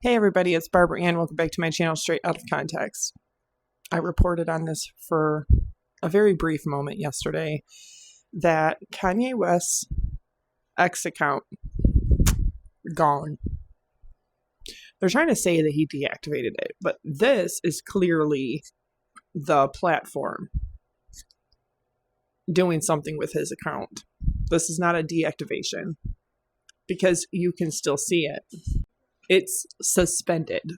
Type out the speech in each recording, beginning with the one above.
Hey everybody, it's Barbara Ann. Welcome back to my channel, Straight Out of Context. I reported on this for a very brief moment yesterday that Kanye West's X account gone. They're trying to say that he deactivated it, but this is clearly the platform doing something with his account. This is not a deactivation because you can still see it. It's suspended.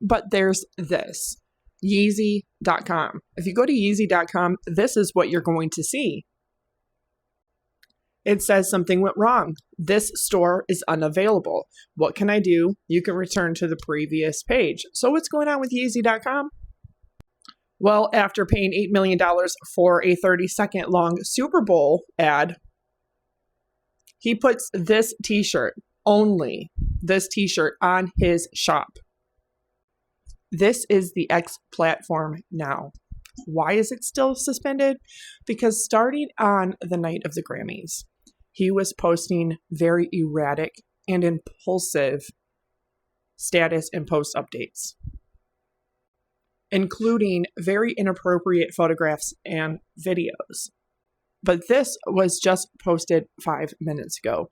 But there's this, Yeezy.com. If you go to Yeezy.com, this is what you're going to see. It says something went wrong. This store is unavailable. What can I do? You can return to the previous page. So what's going on with Yeezy.com? Well, after paying $8 million for a 30-second long Super Bowl ad, he puts this t-shirt, only this t-shirt, on his shop. This is the X platform now. Why is it still suspended? Because starting on the night of the Grammys, he was posting very erratic and impulsive status and post updates, including very inappropriate photographs and videos. But this was just posted 5 minutes ago.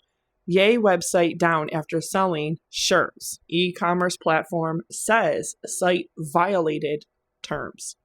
Ye website down after selling shirts. E-commerce platform says site violated terms.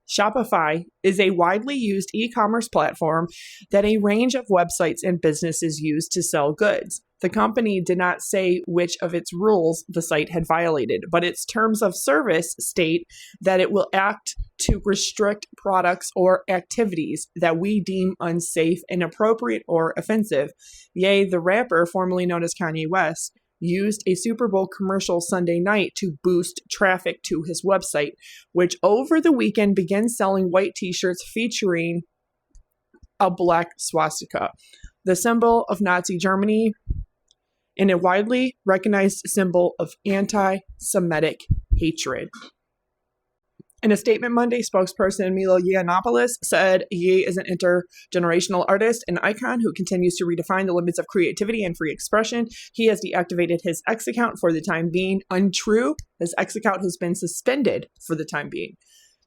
Shopify is a widely used e-commerce platform that a range of websites and businesses use to sell goods. The company did not say which of its rules the site had violated, but its terms of service state that it will act to restrict products or activities that we deem unsafe, inappropriate, or offensive. Ye, the rapper, formerly known as Kanye West, used a Super Bowl commercial Sunday night to boost traffic to his website, which over the weekend began selling white t-shirts featuring a black swastika, the symbol of Nazi Germany, and a widely recognized symbol of anti-Semitic hatred. In a statement Monday, spokesperson Milo Yiannopoulos said Ye is an intergenerational artist, an icon who continues to redefine the limits of creativity and free expression. He has deactivated his X account for the time being. Untrue. His X account has been suspended for the time being.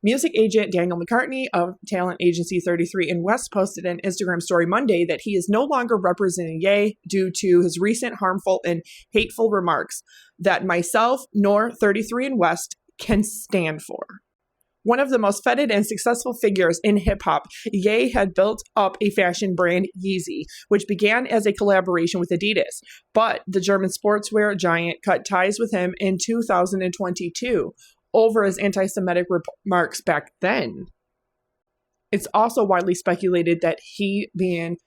Music agent Daniel McCartney of talent agency 33 and West posted an Instagram story Monday that he is no longer representing Ye due to his recent harmful and hateful remarks that myself nor 33 and West can stand for. One of the most feted and successful figures in hip-hop, Ye had built up a fashion brand, Yeezy, which began as a collaboration with Adidas. But the German sportswear giant cut ties with him in 2022 over his anti-Semitic remarks back then. It's also widely speculated that he, being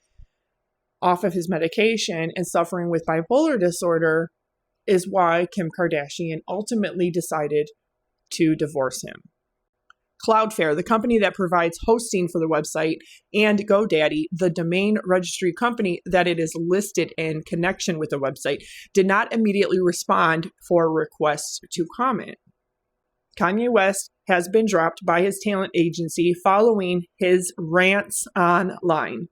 off of his medication and suffering with bipolar disorder, is why Kim Kardashian ultimately decided to divorce him. Cloudflare, the company that provides hosting for the website, and GoDaddy, the domain registry company that it is listed in connection with the website, did not immediately respond for requests to comment. Kanye West has been dropped by his talent agency following his rants online.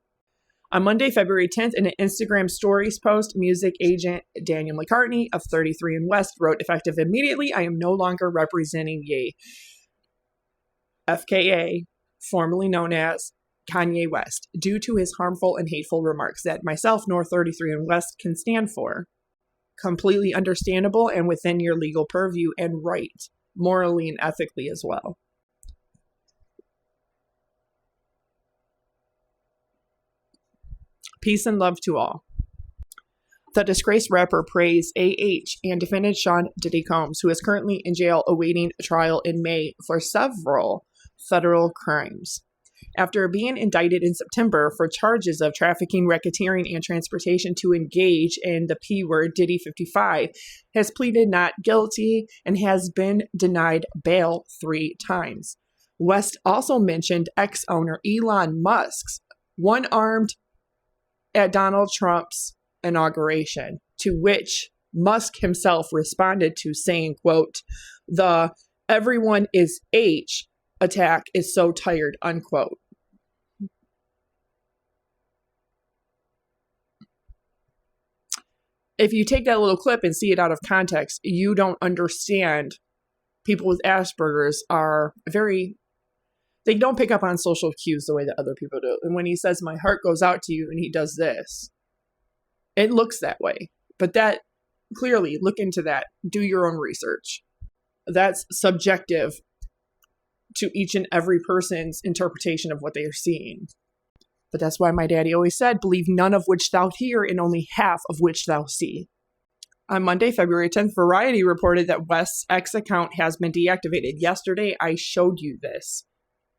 On Monday, February 10th, in an Instagram stories post, music agent Daniel McCartney of 33 and West wrote, "Effective immediately, I am no longer representing Ye, FKA, formerly known as Kanye West, due to his harmful and hateful remarks that myself nor 33 and West can stand for." Completely understandable and within your legal purview and right, morally and ethically as well. Peace and love to all. The disgraced rapper praised AH and defended Sean Diddy Combs, who is currently in jail awaiting trial in May for several federal crimes. After being indicted in September for charges of trafficking, racketeering, and transportation to engage in the P word, Diddy 55 has pleaded not guilty and has been denied bail 3 times. West also mentioned ex-owner Elon Musk's one-armed at Donald Trump's inauguration, to which Musk himself responded to saying, quote, "The everyone is H attack is so tired," unquote. if you take that little clip and see it out of context, you don't understand. People with Asperger's are they don't pick up on social cues the way that other people do. And when he says, my heart goes out to you, and he does this, it looks that way. But that, clearly, look into that. Do your own research. That's subjective to each and every person's interpretation of what they are seeing. But that's why my daddy always said, believe none of which thou hear and only half of which thou see. On Monday, February 10th, Variety reported that West's X account has been deactivated. Yesterday, I showed you this.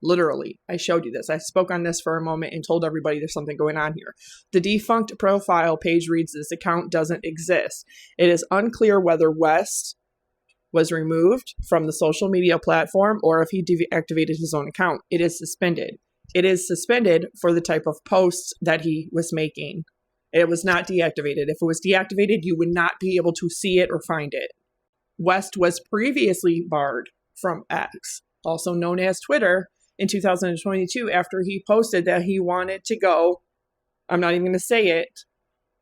Literally, I showed you this. I spoke on this for a moment and told everybody there's something going on here. The defunct profile page reads, this account doesn't exist. It is unclear whether West was removed from the social media platform or if he deactivated his own account. It is suspended. It is suspended for the type of posts that he was making. It was not deactivated. If it was deactivated, you would not be able to see it or find it. West was previously barred from X, also known as Twitter, in 2022 after he posted that he wanted to go, I'm not even going to say it,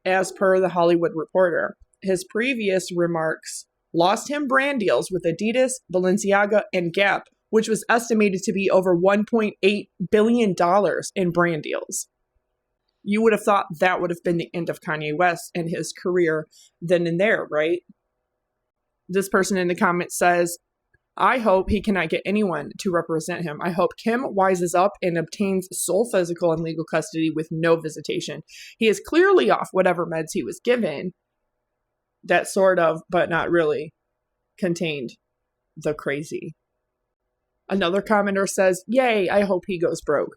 as per the Hollywood Reporter. His previous remarks lost him brand deals with Adidas, Balenciaga, and Gap, which was estimated to be over $1.8 billion in brand deals. You would have thought that would have been the end of Kanye West and his career then and there, right? This person in the comments says, I hope he cannot get anyone to represent him. I hope Kim wises up and obtains sole physical and legal custody with no visitation. He is clearly off whatever meds he was given that sort of, but not really, contained the crazy. Another commenter says, yay, I hope he goes broke.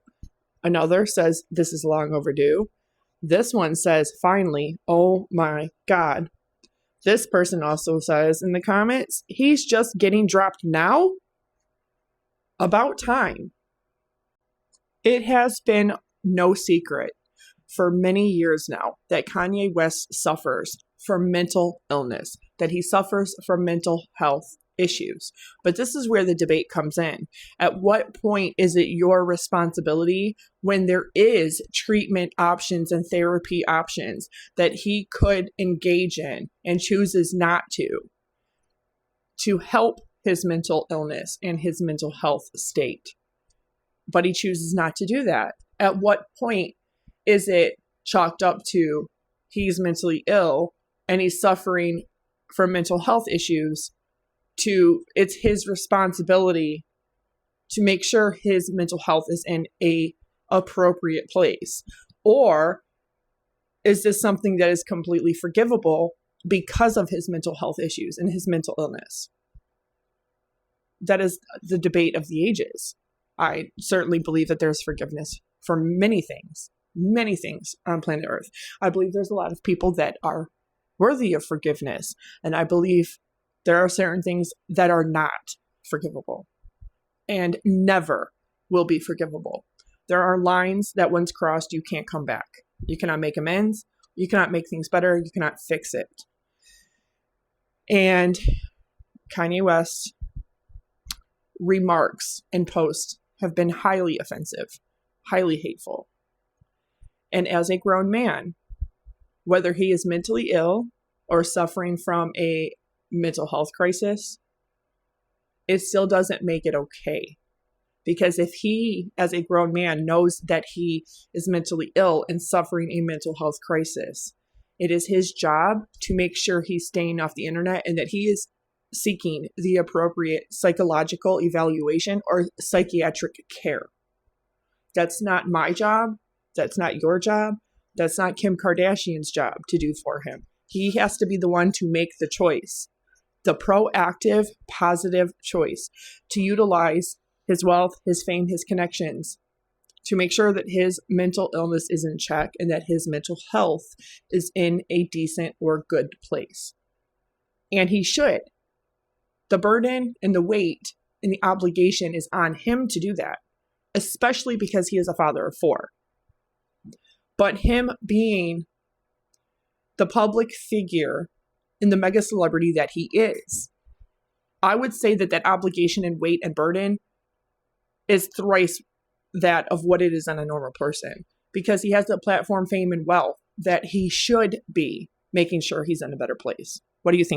Another says, this is long overdue. This one says, finally, oh my God. This person also says in the comments, he's just getting dropped now? About time. It has been no secret for many years now that Kanye West suffers from mental illness, that he suffers from mental health issues. But this is where the debate comes in. At what point is it your responsibility when there is treatment options and therapy options that he could engage in and chooses not to help his mental illness and his mental health state? But he chooses not to do that. At what point is it chalked up to he's mentally ill and he's suffering from mental health issues to it's his responsibility to make sure his mental health is in a appropriate place? Or is this something that is completely forgivable because of his mental health issues and his mental illness? That is the debate of the ages. I certainly believe that there's forgiveness for many things on planet Earth. I believe there's a lot of people that are worthy of forgiveness, and I believe there are certain things that are not forgivable and never will be forgivable. There are lines that once crossed, you can't come back. You cannot make amends. You cannot make things better. You cannot fix it. And Kanye West remarks and posts have been highly offensive, highly hateful. And as a grown man, whether he is mentally ill or suffering from a mental health crisis, it still doesn't make it okay. Because if he, as a grown man, knows that he is mentally ill and suffering a mental health crisis, it is his job to make sure he's staying off the internet and that he is seeking the appropriate psychological evaluation or psychiatric care. That's not my job. That's not your job. That's not Kim Kardashian's job to do for him. He has to be the one to make the choice, the proactive, positive choice to utilize his wealth, his fame, his connections to make sure that his mental illness is in check and that his mental health is in a decent or good place. And he should. The burden and the weight and the obligation is on him to do that, especially because he is a father of 4. But him being the public figure and the mega celebrity that he is, I would say that that obligation and weight and burden is thrice that of what it is on a normal person, because he has the platform, fame, and wealth that he should be making sure he's in a better place. What do you think?